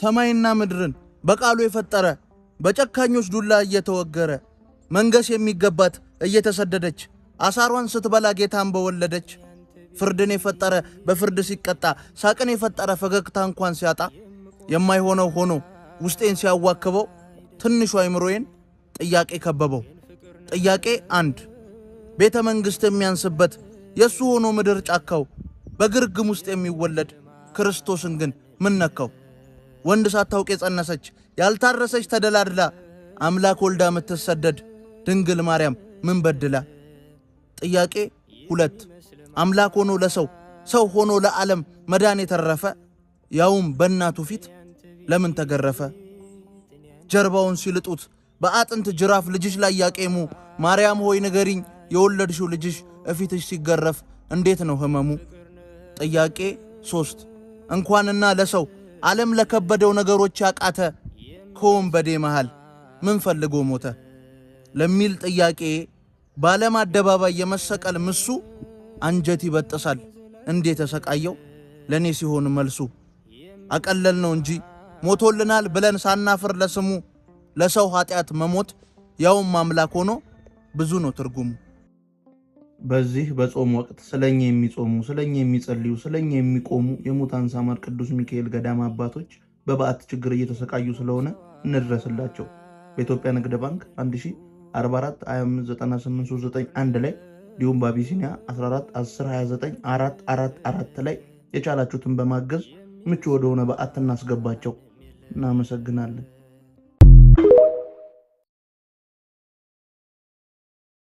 ሰማይና ምድርን በቃሉ የፈጠረ በጨካኞች ዱላ እየተወገረ መንገስ የሚገባት እየተሰደደች አሳሯን ስትበላ ጌታን በወለደች ፍርድን የፈጠረ በፍርድ ሲቀጣ ሳቅን የፈጠረ ፈገግታ እንኳን ሲያጣ የማይሆነው ሆኖ ውስጤን ሲያዋክበው ትንሹ አይምሮዬን ጥያቄ ከበበው። ጥያቄ 1 ቤተ መንግሥት የሚያንስበት የሱ ሆኖ ምድር ጫካው በግርግም ውስጥ የሚወለድ ክርስቶስን ግን ምን ነካው? ወንድ ሳታውቅ የጸነሰች ያልታረሰች ተደላድላ አምላክ ወልዳ የምትሰደድ ድንግል ማርያም ምን በድላ? ጥያቄ 2 አምላክ ሆኖ ለሰው ሰው ሆኖ ለዓለም መዳን የተረፈ ያውም በእናቱ ፊት ለምን ተገረፈ? ጀርባውን ሲልጡት በአጥንት ጅራፍ ልጅሽ ላይ ያቄሙ ማርያም ሆይ ንገሪኝ የወለድሽው ልጅሽ እፊትሽ ሲገረፍ እንዴት ነው ህመሙ? ጥያቄ 3 እንኳንና ለሰው ዓለም ለከበደው ነገሮች ያቃተ ከወንበዴ መሃል ምን ፈልጎ ሞተ? ለሚል ጥያቄ በዓለም አደባባይ የመሰቀል ምሱ አንጀት ይበጥሳል እንዴት ተሰቃየው ለኔ ሲሆን መልሱ። አቀለል ነው እንጂ ሞቶልናል ብለን ሳናፍር ለስሙ ለሰው ኃጢአት መሞት ያውም አምላክ ሆኖ ብዙ ነው ትርጉሙ። በዚህ በጾም ወቅት ስለኛ የሚጾሙ ስለኛ የሚጸልዩ ስለኛ የሚቆሙ የሙታን ሳማር ቅዱስ ሚካኤል ገዳም አባቶች በበዓት ችግር እየተሰቃዩ ስለሆነ እንድረስላቸው። በኢትዮጵያ ንግድ ባንክ 1044 2598391 ላይ እንዲሁም በአቢሲኒያ 14 10 29 444 ላይ የቻላችሁትን በማገዝ ምቹ ወደሆነ በዓት እናስገባቸው። እናመሰግናለን።